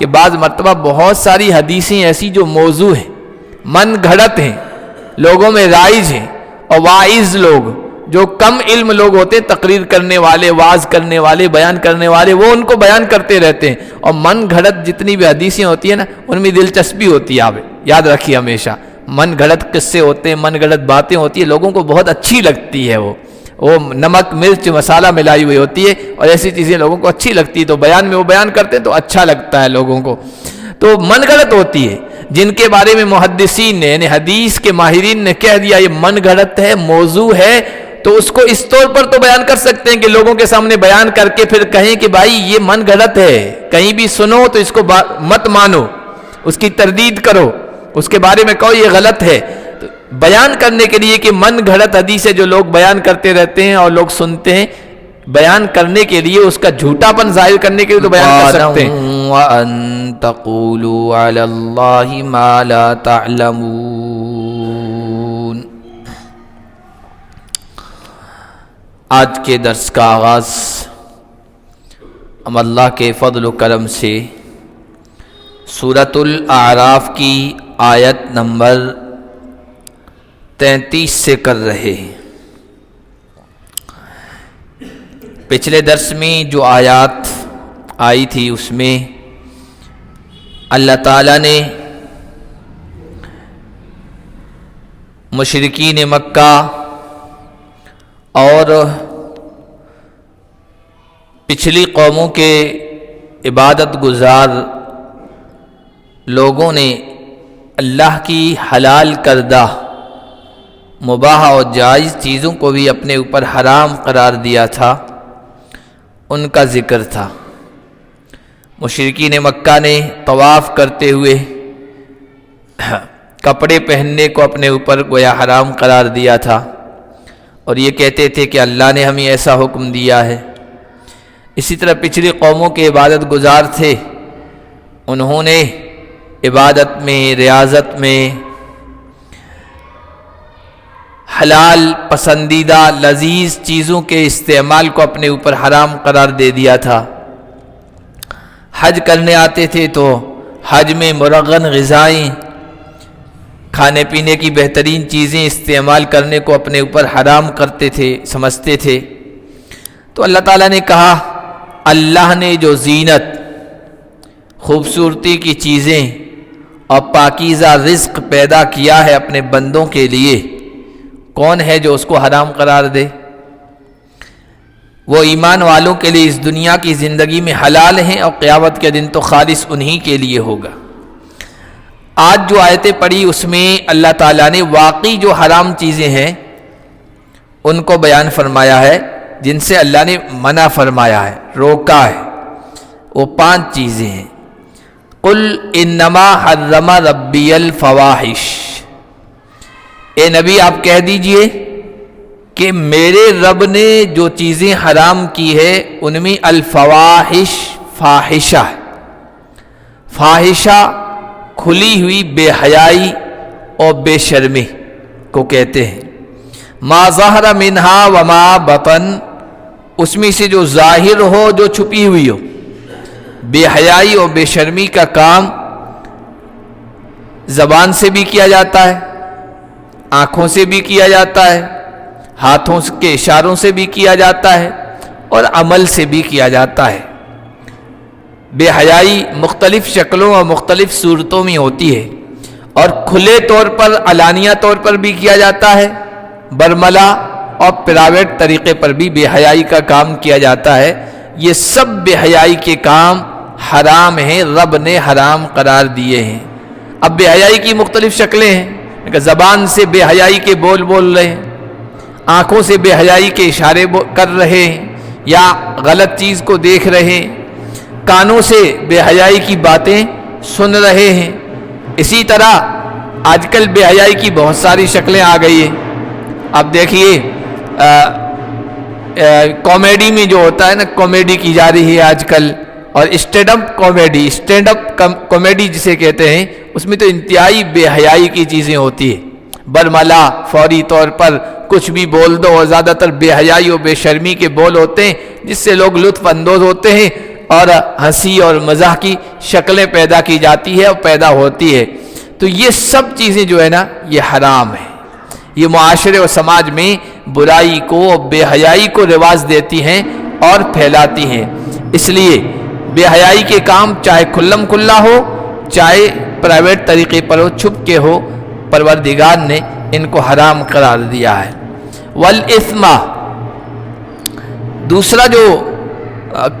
کہ بعض مرتبہ بہت ساری حدیثیں ایسی جو موضوع ہیں، من گھڑت ہیں، لوگوں میں رائج ہیں، اور واعظ لوگ جو کم علم لوگ ہوتے ہیں، تقریر کرنے والے، واعظ کرنے والے، بیان کرنے والے، وہ ان کو بیان کرتے رہتے ہیں، اور من گھڑت جتنی بھی حدیثیں ہوتی ہیں نا ان میں دلچسپی ہوتی ہے۔ آپ یاد رکھیے ہمیشہ من گھڑت قصے ہوتے ہیں، من گھڑت باتیں ہوتی ہیں، لوگوں کو بہت اچھی لگتی ہے، وہ نمک مرچ مسالہ ملائی ہوئی ہوتی ہے، اور ایسی چیزیں لوگوں کو اچھی لگتی ہے، تو بیان میں وہ بیان کرتے ہیں تو اچھا لگتا ہے لوگوں کو۔ تو من گھڑت ہوتی ہے، جن کے بارے میں محدثین نے یعنی حدیث کے ماہرین نے کہہ دیا یہ من گھڑت ہے، موضوع ہے، تو اس کو اس طور پر تو بیان کر سکتے ہیں کہ لوگوں کے سامنے بیان کر کے پھر کہیں کہ بھائی یہ من گھڑت ہے، کہیں بھی سنو تو اس کو مت مانو، اس کی تردید کرو، اس کے بارے میں کہو یہ غلط ہے۔ تو بیان کرنے کے لیے کہ من گھڑت حدیث ہے جو لوگ بیان کرتے رہتے ہیں اور لوگ سنتے ہیں، بیان کرنے کے لیے اس کا جھوٹا پن ظاہر کرنے کے لیے تو بیان کر سکتے ہیں۔ وَأَن تَقُولُوا عَلَى اللَّهِ مَا لَا تَعْلَمُونَ۔ آج کے درس کا آغاز ہم اللہ کے فضل و کرم سے سورۃ الاعراف کی آیت نمبر 33 سے کر رہے ہیں۔ پچھلے درس میں جو آیات آئی تھی اس میں اللہ تعالیٰ نے مشرکین مکہ اور پچھلی قوموں کے عبادت گزار لوگوں نے اللہ کی حلال کردہ مباح اور جائز چیزوں کو بھی اپنے اوپر حرام قرار دیا تھا، ان کا ذکر تھا۔ مشرکین مکہ نے طواف کرتے ہوئے کپڑے پہننے کو اپنے اوپر گویا حرام قرار دیا تھا، اور یہ کہتے تھے کہ اللہ نے ہمیں ایسا حکم دیا ہے۔ اسی طرح پچھلی قوموں کے عبادت گزار تھے، انہوں نے عبادت میں، ریاضت میں حلال پسندیدہ لذیذ چیزوں کے استعمال کو اپنے اوپر حرام قرار دے دیا تھا۔ حج کرنے آتے تھے تو حج میں مرغن غذائیں، کھانے پینے کی بہترین چیزیں استعمال کرنے کو اپنے اوپر حرام کرتے تھے، سمجھتے تھے۔ تو اللہ تعالیٰ نے کہا اللہ نے جو زینت، خوبصورتی کی چیزیں اور پاکیزہ رزق پیدا کیا ہے اپنے بندوں کے لیے، کون ہے جو اس کو حرام قرار دے؟ وہ ایمان والوں کے لیے اس دنیا کی زندگی میں حلال ہیں، اور قیامت کے دن تو خالص انہی کے لیے ہوگا۔ آج جو آیتیں پڑھی اس میں اللہ تعالیٰ نے واقعی جو حرام چیزیں ہیں ان کو بیان فرمایا ہے، جن سے اللہ نے منع فرمایا ہے، روکا ہے۔ وہ 5 چیزیں ہیں۔ قل انما حرم ربی الفواحش، اے نبی آپ کہہ دیجئے کہ میرے رب نے جو چیزیں حرام کی ہے ان میں الفواحش فاحشہ ہے۔ فاحشہ کھلی ہوئی بے حیائی اور بے شرمی کو کہتے ہیں۔ ما ظہر منہا وما بطن، اس میں سے جو ظاہر ہو جو چھپی ہوئی ہو۔ بے حیائی اور بے شرمی کا کام زبان سے بھی کیا جاتا ہے، آنکھوں سے بھی کیا جاتا ہے، ہاتھوں کے اشاروں سے بھی کیا جاتا ہے، اور عمل سے بھی کیا جاتا ہے۔ بے حیائی مختلف شکلوں اور مختلف صورتوں میں ہوتی ہے، اور کھلے طور پر، علانیہ طور پر بھی کیا جاتا ہے، برملا اور پرائیویٹ طریقے پر بھی بے حیائی کا کام کیا جاتا ہے۔ یہ سب بے حیائی کے کام حرام ہیں، رب نے حرام قرار دیے ہیں۔ اب بے حیائی کی مختلف شکلیں ہیں کہ زبان سے بے حیائی کے بول رہے ہیں، آنکھوں سے بے حیائی کے اشارے کر رہے ہیں، یا غلط چیز کو دیکھ رہے ہیں، کانوں سے بے حیائی کی باتیں سن رہے ہیں۔ اسی طرح آج کل بے حیائی کی بہت ساری شکلیں آ گئی ہیں۔ اب دیکھیے کامیڈی میں جو ہوتا ہے نا، کامیڈی کی جا رہی ہے آج کل، اور اسٹینڈ اپ کامیڈی جسے کہتے ہیں، اس میں تو انتہائی بے حیائی کی چیزیں ہوتی ہیں۔ برملا فوری طور پر کچھ بھی بول دو، اور زیادہ تر بے حیائی اور بے شرمی کے بول ہوتے ہیں جس سے لوگ لطف اندوز ہوتے ہیں، اور ہنسی اور مزاح کی شکلیں پیدا کی جاتی ہے اور پیدا ہوتی ہے، تو یہ سب چیزیں جو ہے نا یہ حرام ہے، یہ معاشرے و سماج میں برائی کو اور بے حیائی کو رواج دیتی ہیں اور پھیلاتی ہیں۔ اس لیے بے حیائی کے کام چاہے کھلم کھلا ہو چاہے پرائیویٹ طریقے پر ہو، چھپ کے ہو، پروردگار نے ان کو حرام قرار دیا ہے۔ والإثم، دوسرا جو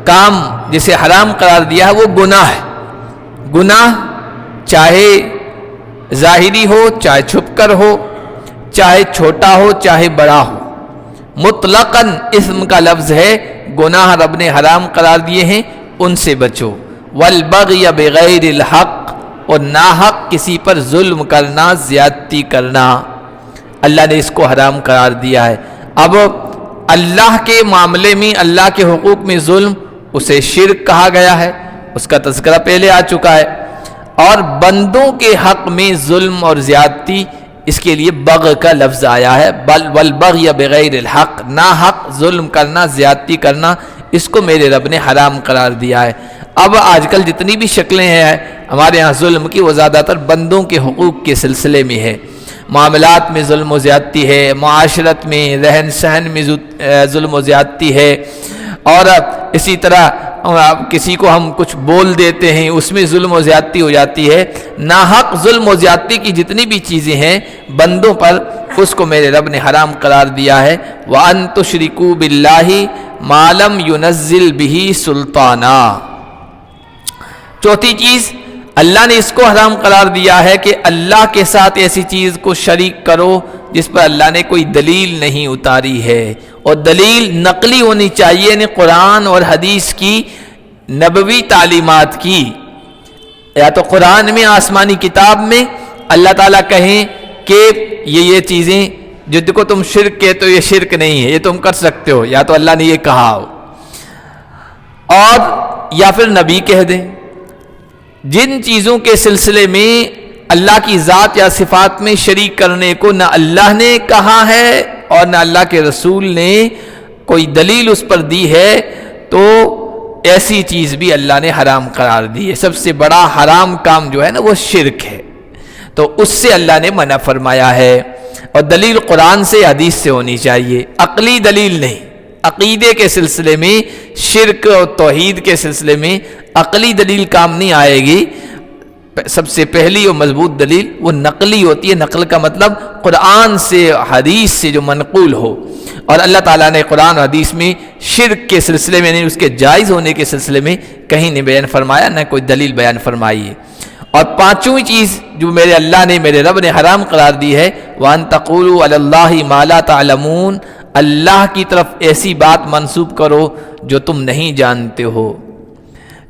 کام جسے حرام قرار دیا ہے وہ گناہ ہے۔ گناہ چاہے ظاہری ہو چاہے چھپ کر ہو، چاہے چھوٹا ہو چاہے بڑا ہو، مطلقاً اسم کا لفظ ہے، گناہ رب نے حرام قرار دیے ہیں، ان سے بچو۔ والبغی بغیر الحق، اور ناحق کسی پر ظلم کرنا، زیادتی کرنا، اللہ نے اس کو حرام قرار دیا ہے۔ اب اللہ کے معاملے میں، اللہ کے حقوق میں ظلم، اسے شرک کہا گیا ہے، اس کا تذکرہ پہلے آ چکا ہے، اور بندوں کے حق میں ظلم اور زیادتی، اس کے لیے بغی کا لفظ آیا ہے، والبغی بغیر الحق، ناحق ظلم کرنا، زیادتی کرنا، اس کو میرے رب نے حرام قرار دیا ہے۔ اب آج کل جتنی بھی شکلیں ہیں ہمارے ہاں ظلم کی، وہ زیادہ تر بندوں کے حقوق کے سلسلے میں ہے، معاملات میں ظلم و زیادتی ہے، معاشرت میں رہن سہن میں ظلم و زیادتی ہے، اور اسی طرح کسی کو ہم کچھ بول دیتے ہیں اس میں ظلم و زیادتی ہو جاتی ہے۔ ناحق ظلم و زیادتی کی جتنی بھی چیزیں ہیں بندوں پر، اس کو میرے رب نے حرام قرار دیا ہے۔ وَأَن تُشْرِكُوا بِاللَّهِ مَا لَمْ يُنَزِّلْ بِهِ سُلْطَانًا، چوتھی چیز اللہ نے اس کو حرام قرار دیا ہے کہ اللہ کے ساتھ ایسی چیز کو شریک کرو جس پر اللہ نے کوئی دلیل نہیں اتاری ہے، اور دلیل نقلی ہونی چاہیے، یعنی قرآن اور حدیث کی نبوی تعلیمات کی، یا تو قرآن میں آسمانی کتاب میں اللہ تعالیٰ کہیں کہ یہ چیزیں جن کو تم شرک کہتے ہو یہ شرک نہیں ہے، یہ تم کر سکتے ہو، یا تو اللہ نے یہ کہا ہو، اور یا پھر نبی کہہ دیں۔ جن چیزوں کے سلسلے میں اللہ کی ذات یا صفات میں شریک کرنے کو نہ اللہ نے کہا ہے اور نہ اللہ کے رسول نے کوئی دلیل اس پر دی ہے، تو ایسی چیز بھی اللہ نے حرام قرار دی ہے۔ سب سے بڑا حرام کام جو ہے نا وہ شرک ہے، تو اس سے اللہ نے منع فرمایا ہے، اور دلیل قرآن سے حدیث سے ہونی چاہیے، عقلی دلیل نہیں۔ عقیدے کے سلسلے میں، شرک اور توحید کے سلسلے میں عقلی دلیل کام نہیں آئے گی۔ سب سے پہلی اور مضبوط دلیل وہ نقلی ہوتی ہے۔ نقل کا مطلب قرآن سے، حدیث سے جو منقول ہو، اور اللہ تعالیٰ نے قرآن اور حدیث میں شرک کے سلسلے میں، نہیں اس کے جائز ہونے کے سلسلے میں کہیں نہیں بیان فرمایا، نہ کوئی دلیل بیان فرمائی ہے۔ اور پانچویں چیز جو میرے رب نے حرام قرار دی ہے، وَأَن تَقُولُوا عَلَى اللَّهِ مَا لَا تَعْلَمُونَ، اللہ کی طرف ایسی بات منسوب کرو جو تم نہیں جانتے ہو۔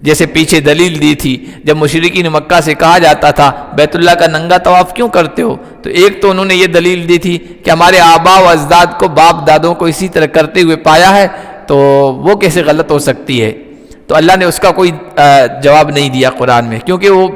جیسے پیچھے دلیل دی تھی، جب مشرکین مکہ سے کہا جاتا تھا بیت اللہ کا ننگا طواف کیوں کرتے ہو، تو ایک تو انہوں نے یہ دلیل دی تھی کہ ہمارے آبا و اجداد کو، باپ دادوں کو اسی طرح کرتے ہوئے پایا ہے، تو وہ کیسے غلط ہو سکتی ہے۔ تو اللہ نے اس کا کوئی جواب نہیں دیا قرآن میں، کیونکہ وہ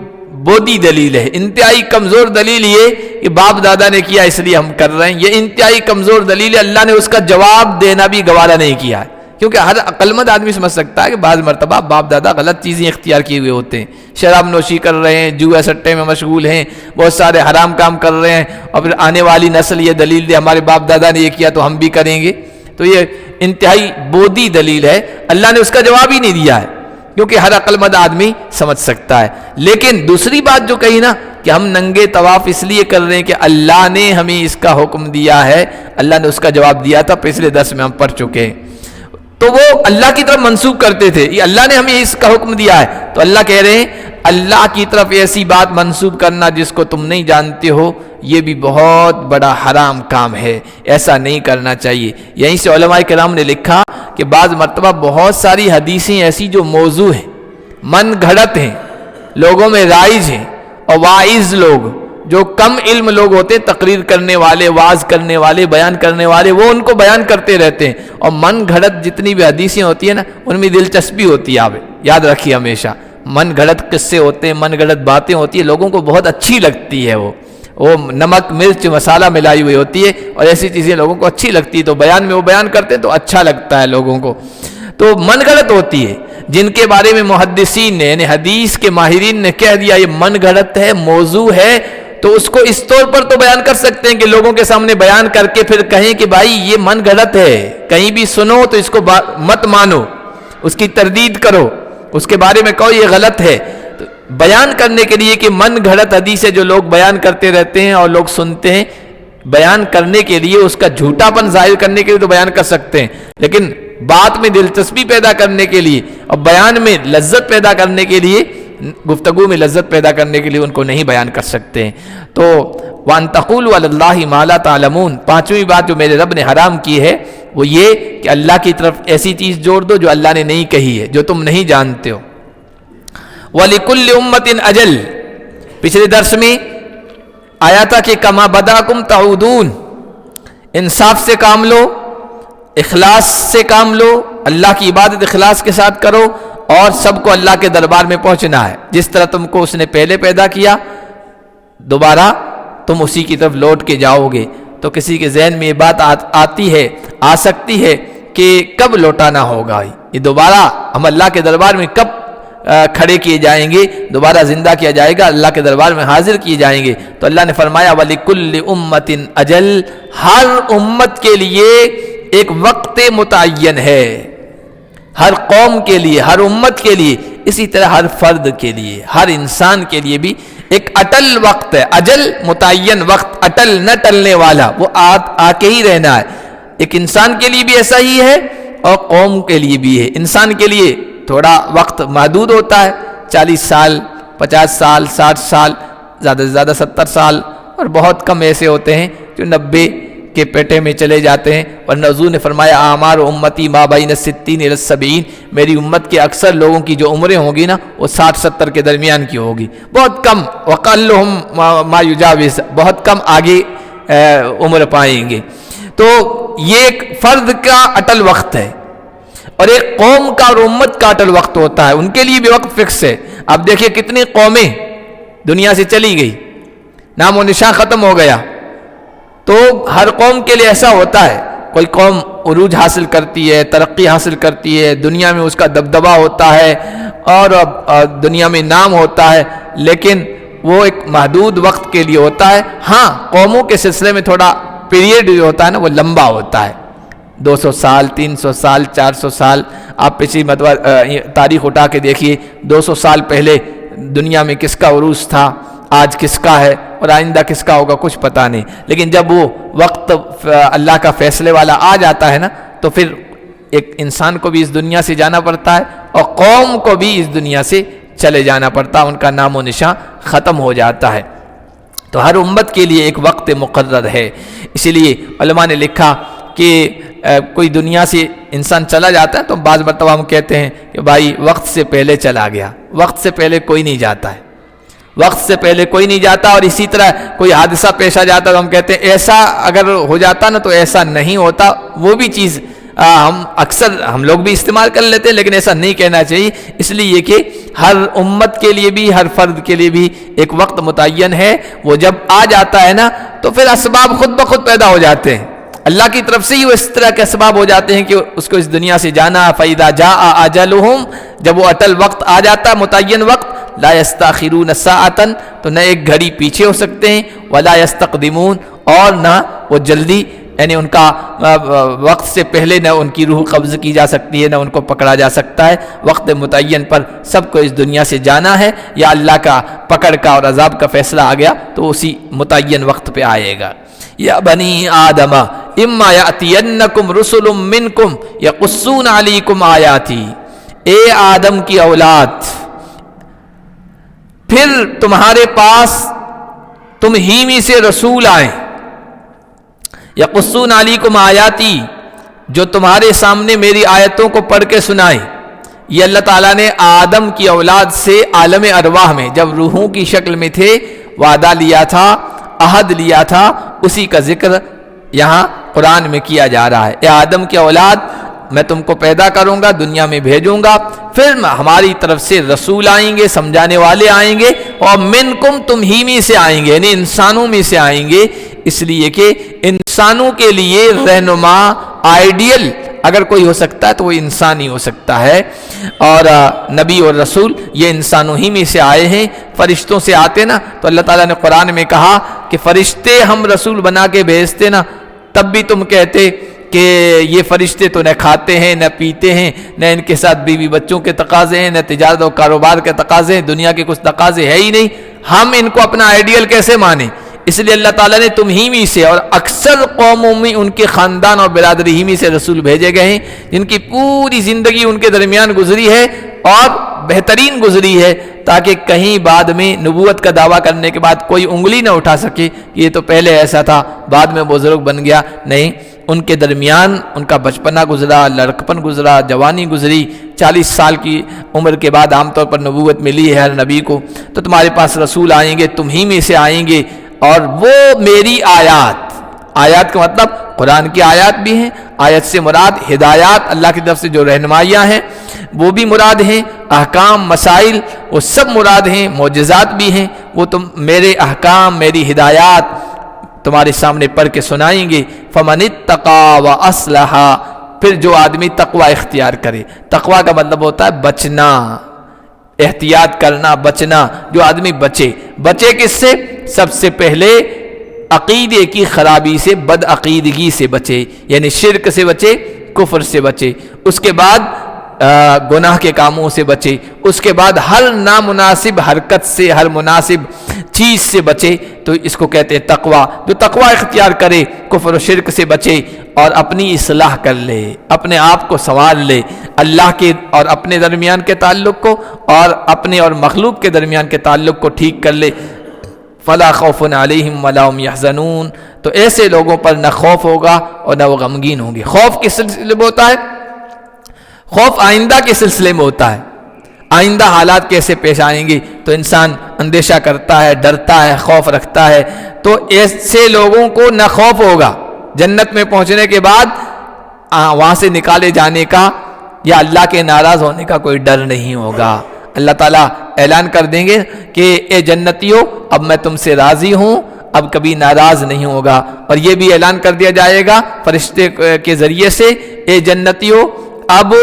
بودی دلیل ہے، انتہائی کمزور دلیل یہ کہ باپ دادا نے کیا اس لیے ہم کر رہے ہیں، یہ انتہائی کمزور دلیل ہے، اللہ نے اس کا جواب دینا بھی گوارا نہیں کیا ہے، کیونکہ ہر عقلمند آدمی سمجھ سکتا ہے کہ بعض مرتبہ باپ دادا غلط چیزیں اختیار کیے ہوئے ہوتے ہیں، شراب نوشی کر رہے ہیں، جوا سٹے میں مشغول ہیں، بہت سارے حرام کام کر رہے ہیں، اور پھر آنے والی نسل یہ دلیل دے ہمارے باپ دادا نے یہ کیا تو ہم بھی کریں گے، تو یہ انتہائی بودی دلیل ہے، اللہ نے اس کا جواب ہی نہیں دیا ہے، کیونکہ ہر عقلمند آدمی سمجھ سکتا ہے۔ لیکن دوسری بات جو کہی نا کہ ہم ننگے طواف اس لیے کر رہے ہیں کہ اللہ نے ہمیں اس کا حکم دیا ہے، اللہ نے اس کا جواب دیا تھا، پچھلے درس میں ہم پڑھ چکے ہیں، تو وہ اللہ کی طرف منسوخ کرتے تھے، یہ اللہ نے ہمیں اس کا حکم دیا ہے، تو اللہ کہہ رہے ہیں اللہ کی طرف ایسی بات منسوب کرنا جس کو تم نہیں جانتے ہو، یہ بھی بہت بڑا حرام کام ہے، ایسا نہیں کرنا چاہیے۔ یہیں سے علماء کرام نے لکھا کہ بعض مرتبہ بہت ساری حدیثیں ایسی جو موضوع ہیں، من گھڑت ہیں، لوگوں میں رائج ہیں، اور واعظ لوگ جو کم علم لوگ ہوتے، تقریر کرنے والے، واعظ کرنے والے، بیان کرنے والے، وہ ان کو بیان کرتے رہتے ہیں، اور من گھڑت جتنی بھی حدیثیں ہوتی ہیں نا ان میں دلچسپی ہوتی ہے، آپ یاد رکھیے ہمیشہ، من گھڑت قصے ہوتے ہیں، من گھڑت باتیں ہوتی ہیں، لوگوں کو بہت اچھی لگتی ہے، وہ نمک مرچ مسالہ ملائی ہوئی ہوتی ہے، اور ایسی چیزیں لوگوں کو اچھی لگتی ہے، تو بیان میں وہ بیان کرتے ہیں تو اچھا لگتا ہے لوگوں کو۔ تو من گھڑت ہوتی ہے جن کے بارے میں محدثین نے یعنی حدیث کے ماہرین نے کہہ دیا یہ من گھڑت ہے، موضوع ہے، تو اس کو اس طور پر تو بیان کر سکتے ہیں کہ لوگوں کے سامنے بیان کر کے پھر کہیں کہ بھائی یہ من گھڑت ہے، کہیں بھی سنو تو اس کو مت مانو، اس کی تردید کرو، اس کے بارے میں کہو یہ غلط ہے۔ تو بیان کرنے کے لیے کہ من گھڑت حدیث ہے جو لوگ بیان کرتے رہتے ہیں اور لوگ سنتے ہیں، بیان کرنے کے لیے اس کا جھوٹا پن ظاہر کرنے کے لیے تو بیان کر سکتے ہیں، لیکن بات میں دلچسپی پیدا کرنے کے لیے اور بیان میں لذت پیدا کرنے کے لیے، گفتگو میں لذت پیدا کرنے کے لیے ان کو نہیں بیان کر سکتے ہیں۔ تو وَأَن تَقُولُوا عَلَى اللَّهِ مَا لَا تَعْلَمُونَ، پانچویں بات جو میرے رب نے حرام کی ہے وہ یہ کہ اللہ کی طرف ایسی چیز جوڑ دو جو اللہ نے نہیں کہی ہے، جو تم نہیں جانتے ہو۔ وَلِكُلِّ أُمَّةٍ أَجَلٌ، پچھلے درس میں آیا تھا کہ کما بداکم تعودون، انصاف سے کام لو، اخلاص سے کام لو، اللہ کی عبادت اخلاص کے ساتھ کرو، اور سب کو اللہ کے دربار میں پہنچنا ہے۔ جس طرح تم کو اس نے پہلے پیدا کیا دوبارہ تم اسی کی طرف لوٹ کے جاؤ گے۔ تو کسی کے ذہن میں یہ بات آتی ہے، آ سکتی ہے کہ کب لوٹانا ہوگا، یہ دوبارہ ہم اللہ کے دربار میں کب کھڑے کیے جائیں گے، دوبارہ زندہ کیا جائے گا، اللہ کے دربار میں حاضر کیے جائیں گے۔ تو اللہ نے فرمایا وَلِكُلِّ أُمَّةٍ أَجَلٌ، ہر امت کے لیے ایک وقت متعین ہے، ہر قوم کے لیے، ہر امت کے لیے، اسی طرح ہر فرد کے لیے، ہر انسان کے لیے بھی ایک اٹل وقت ہے۔ اجل متعین وقت، اٹل نہ ٹلنے والا، وہ آ کے ہی رہنا ہے۔ ایک انسان کے لیے بھی ایسا ہی ہے اور قوم کے لیے بھی ہے۔ انسان کے لیے تھوڑا وقت محدود ہوتا ہے، 40 سال، 50 سال، 60 سال، زیادہ سے زیادہ 70 سال، اور بہت کم ایسے ہوتے ہیں جو 90 کے پیٹے میں چلے جاتے ہیں۔ ورنہ حضور نے فرمایا اعمار امتی ما بین 60 الی 70، میری امت کے اکثر لوگوں کی جو عمریں ہوں گی نا وہ 60-70 کے درمیان کی ہوگی، بہت کم، وقلہم ما یجاوز، بہت کم آگے عمر پائیں گے۔ تو یہ ایک فرد کا اٹل وقت ہے، اور ایک قوم کا اور امت کا اٹل وقت ہوتا ہے، ان کے لیے بھی وقت فکس ہے۔ اب دیکھیے کتنی قومیں دنیا سے چلی گئی، نام و نشان ختم ہو گیا۔ تو ہر قوم کے لیے ایسا ہوتا ہے، کوئی قوم عروج حاصل کرتی ہے، ترقی حاصل کرتی ہے، دنیا میں اس کا دبدبہ ہوتا ہے اور دنیا میں نام ہوتا ہے، لیکن وہ ایک محدود وقت کے لیے ہوتا ہے۔ ہاں قوموں کے سلسلے میں تھوڑا پیریڈ جو ہوتا ہے نا وہ لمبا ہوتا ہے، 200 سال، 300 سال، 400 سال۔ آپ پچھلی مرتبہ تاریخ اٹھا کے دیکھیے، 200 سال پہلے دنیا میں کس کا عروج تھا، آج کس کا ہے، اور آئندہ کس کا ہوگا کچھ پتہ نہیں۔ لیکن جب وہ وقت اللہ کا فیصلے والا آ جاتا ہے نا تو پھر ایک انسان کو بھی اس دنیا سے جانا پڑتا ہے اور قوم کو بھی اس دنیا سے چلے جانا پڑتا ہے، ان کا نام و نشان ختم ہو جاتا ہے۔ تو ہر امت کے لیے ایک وقت مقرر ہے۔ اسی لیے علماء نے لکھا کہ کوئی دنیا سے انسان چلا جاتا ہے تو بعض مرتبہ ہم کہتے ہیں کہ بھائی وقت سے پہلے چلا گیا، وقت سے پہلے کوئی نہیں جاتا ہے، وقت سے پہلے کوئی نہیں جاتا۔ اور اسی طرح کوئی حادثہ پیش آ جاتا تو ہم کہتے ہیں ایسا اگر ہو جاتا نا تو ایسا نہیں ہوتا، وہ بھی چیز ہم اکثر ہم لوگ بھی استعمال کر لیتے ہیں، لیکن ایسا نہیں کہنا چاہیے۔ اس لیے کہ ہر امت کے لیے بھی، ہر فرد کے لیے بھی ایک وقت متعین ہے، وہ جب آ جاتا ہے نا تو پھر اسباب خود بخود پیدا ہو جاتے ہیں، اللہ کی طرف سے ہی وہ اس طرح کے اسباب ہو جاتے ہیں کہ اس کو اس دنیا سے جانا۔ فَإِذَا جَاءَ أَجَلُهُمْ، جب وہ اٹل وقت آ جاتا ہے، متعین وقت، لا يستاخرون ساعة، تو نہ ایک گھڑی پیچھے ہو سکتے ہیں، ولا يستقدمون، اور نہ وہ جلدی، یعنی ان کا وقت سے پہلے نہ ان کی روح قبض کی جا سکتی ہے، نہ ان کو پکڑا جا سکتا ہے۔ وقت متعین پر سب کو اس دنیا سے جانا ہے، یا اللہ کا پکڑ کا اور عذاب کا فیصلہ آ گیا تو اسی متعین وقت پہ آئے گا۔ یا بنی آدم اما یأتینکم رسل منکم یقصون علیکم آیاتی، اے آدم کی اولاد، پھر تمہارے پاس تم ہی میں سے رسول آئیں، یقصون علیکم آیاتی، جو تمہارے سامنے میری آیتوں کو پڑھ کے سنائیں۔ یہ اللہ تعالیٰ نے آدم کی اولاد سے عالم ارواح میں جب روحوں کی شکل میں تھے وعدہ لیا تھا، عہد لیا تھا، اسی کا ذکر یہاں قرآن میں کیا جا رہا ہے۔ اے آدم کی اولاد، میں تم کو پیدا کروں گا، دنیا میں بھیجوں گا، پھر ہماری طرف سے رسول آئیں گے، سمجھانے والے آئیں گے، اور منکم، تم ہی میں سے آئیں گے، یعنی انسانوں میں سے آئیں گے، اس لیے کہ انسانوں کے لیے رہنما، آئیڈیل اگر کوئی ہو سکتا ہے تو وہ انسان ہی ہو سکتا ہے، اور نبی اور رسول یہ انسانوں ہی میں سے آئے ہیں، فرشتوں سے آتے نا تو اللہ تعالیٰ نے قرآن میں کہا کہ فرشتے ہم رسول بنا کے بھیجتے نا، تب بھی تم کہتے کہ یہ فرشتے تو نہ کھاتے ہیں نہ پیتے ہیں، نہ ان کے ساتھ بیوی بچوں کے تقاضے ہیں، نہ تجارت و کاروبار کے تقاضے ہیں، دنیا کے کچھ تقاضے ہے ہی نہیں، ہم ان کو اپنا آئیڈیل کیسے مانیں؟ اس لیے اللہ تعالیٰ نے تم ہی میں سے اور اکثر قوموں میں ان کے خاندان اور برادری ہی میں سے رسول بھیجے گئے ہیں جن کی پوری زندگی ان کے درمیان گزری ہے اور بہترین گزری ہے، تاکہ کہیں بعد میں نبوت کا دعویٰ کرنے کے بعد کوئی انگلی نہ اٹھا سکے کہ یہ تو پہلے ایسا تھا بعد میں بزرگ بن گیا۔ نہیں، ان کے درمیان ان کا بچپنا گزرا، لڑکپن گزرا، جوانی گزری، 40 سال کی عمر کے بعد عام طور پر نبوت ملی ہے ہر نبی کو، تو تمہارے پاس رسول آئیں گے، تم ہی میں سے آئیں گے، اور وہ میری آیات کا مطلب قرآن کی آیات بھی ہیں، آیت سے مراد ہدایات، اللہ کی طرف سے جو رہنمائیاں ہیں وہ بھی مراد ہیں، احکام مسائل وہ سب مراد ہیں، معجزات بھی ہیں، وہ تم میرے احکام میری ہدایات تمہارے سامنے پڑھ کے سنائیں گے۔ فمن اتقى واصلح، پھر جو آدمی تقوی اختیار کرے، تقوی کا مطلب ہوتا ہے بچنا، احتیاط کرنا، بچنا، جو آدمی بچے کس سے؟ سب سے پہلے عقیدے کی خرابی سے، بد عقیدگی سے بچے، یعنی شرک سے بچے، کفر سے بچے، اس کے بعد گناہ کے کاموں سے بچے، اس کے بعد ہر نامناسب حرکت سے، ہر مناسب چیز سے بچے، تو اس کو کہتے ہیں تقوی۔ جو تقوی اختیار کرے، کفر و شرک سے بچے اور اپنی اصلاح کر لے، اپنے آپ کو سنوار لے، اللہ کے اور اپنے درمیان کے تعلق کو اور اپنے اور مخلوق کے درمیان کے تعلق کو ٹھیک کر لے، فلا خوف علیہم ولا هم یحزنون، تو ایسے لوگوں پر نہ خوف ہوگا اور نہ وہ غمگین ہوں گے۔ خوف کس سلسلے میں ہوتا ہے؟ خوف آئندہ کے سلسلے میں ہوتا ہے، آئندہ حالات کیسے پیش آئیں گے تو انسان اندیشہ کرتا ہے، ڈرتا ہے، خوف رکھتا ہے، تو ایسے لوگوں کو نہ خوف ہوگا جنت میں پہنچنے کے بعد وہاں سے نکالے جانے کا یا اللہ کے ناراض ہونے کا کوئی ڈر نہیں ہوگا۔ اللہ تعالیٰ اعلان کر دیں گے کہ اے جنتیوں اب میں تم سے راضی ہوں، اب کبھی ناراض نہیں ہوگا، اور یہ بھی اعلان کر دیا جائے گا فرشتے کے ذریعے سے، اے جنتیوں اب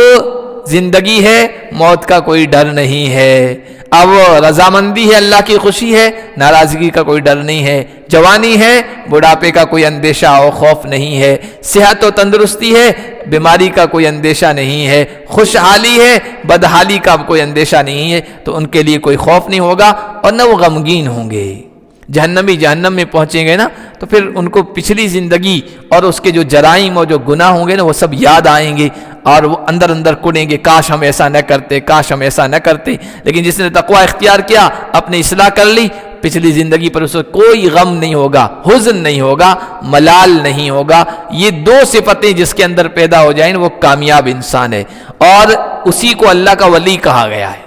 زندگی ہے، موت کا کوئی ڈر نہیں ہے، اب رضامندی ہے، اللہ کی خوشی ہے، ناراضگی کا کوئی ڈر نہیں ہے، جوانی ہے، بڑھاپے کا کوئی اندیشہ اور خوف نہیں ہے، صحت و تندرستی ہے، بیماری کا کوئی اندیشہ نہیں ہے، خوشحالی ہے، بدحالی کا کوئی اندیشہ نہیں ہے، تو ان کے لیے کوئی خوف نہیں ہوگا اور نہ وہ غمگین ہوں گے۔ جہنمی جہنم میں پہنچیں گے نا تو پھر ان کو پچھلی زندگی اور اس کے جو جرائم اور جو گناہ ہوں گے نا وہ سب یاد آئیں گے، اور وہ اندر اندر کڑیں گے، کاش ہم ایسا نہ کرتے، کاش ہم ایسا نہ کرتے۔ لیکن جس نے تقوی اختیار کیا، اپنی اصلاح کر لی، پچھلی زندگی پر اس کو کوئی غم نہیں ہوگا، حزن نہیں ہوگا، ملال نہیں ہوگا۔ یہ دو صفتیں جس کے اندر پیدا ہو جائیں وہ کامیاب انسان ہے، اور اسی کو اللہ کا ولی کہا گیا ہے۔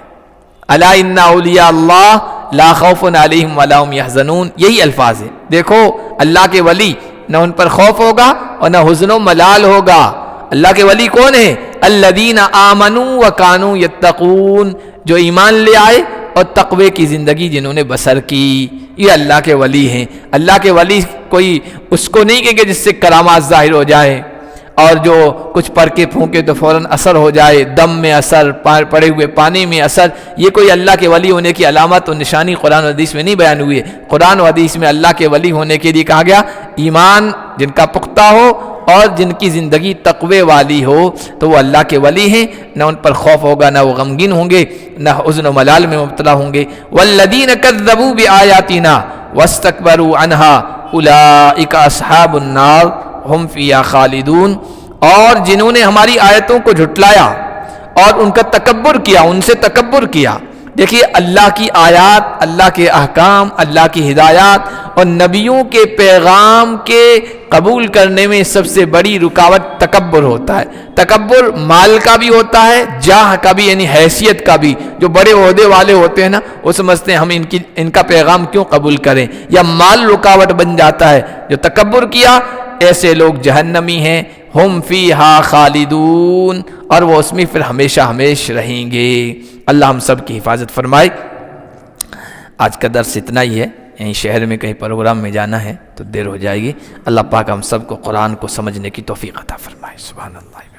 الا ان اولیاء اللہ لا خوف علیہم ولا هم یحزنون، یہی الفاظ ہیں۔ دیکھو اللہ کے ولی، نہ ان پر خوف ہوگا اور نہ حزن و ملال ہوگا۔ اللہ کے ولی کون ہیں؟ الذین آمنوا وکانوا یتقون، جو ایمان لے آئے اور تقوی کی زندگی جنہوں نے بسر کی، یہ اللہ کے ولی ہیں۔ اللہ کے ولی کوئی اس کو نہیں کہیں گے جس سے کرامات ظاہر ہو جائے اور جو کچھ پڑھ کے پھونکے تو فوراً اثر ہو جائے، دم میں اثر، پڑے ہوئے پانی میں اثر، یہ کوئی اللہ کے ولی ہونے کی علامت و نشانی قرآن و حدیث میں نہیں بیان ہوئی ہے۔ قرآن و حدیث میں اللہ کے ولی ہونے کے لیے کہا گیا ایمان جن کا پختہ ہو اور جن کی زندگی تقوی والی ہو تو وہ اللہ کے ولی ہیں، نہ ان پر خوف ہوگا، نہ وہ غمگین ہوں گے، نہ حزن و ملال میں مبتلا ہوں گے۔ والذین کذبوا بآیاتنا واستکبروا عنہا اولئک اصحاب النار ہم فیہا خالدون، اور جنہوں نے ہماری آیتوں کو جھٹلایا اور ان کا تکبر کیا، ان سے تکبر کیا۔ دیکھیے اللہ کی آیات، اللہ کے احکام، اللہ کی ہدایات اور نبیوں کے پیغام کے قبول کرنے میں سب سے بڑی رکاوٹ تکبر ہوتا ہے۔ تکبر مال کا بھی ہوتا ہے، جاہ کا بھی، یعنی حیثیت کا بھی۔ جو بڑے عہدے والے ہوتے ہیں نا وہ سمجھتے ہیں ہم ان کا پیغام کیوں قبول کریں، یا مال رکاوٹ بن جاتا ہے۔ جو تکبر کیا ایسے لوگ جہنمی ہیں، ہم فیہا خالدون، اور وہ اس میں پھر ہمیشہ ہمیش رہیں گے۔ اللہ ہم سب کی حفاظت فرمائے۔ آج کا درس اتنا ہی ہے، یہیں شہر میں کہیں پروگرام میں جانا ہے تو دیر ہو جائے گی۔ اللہ پاک ہم سب کو قرآن کو سمجھنے کی توفیق عطا فرمائے۔ سبحان اللہ۔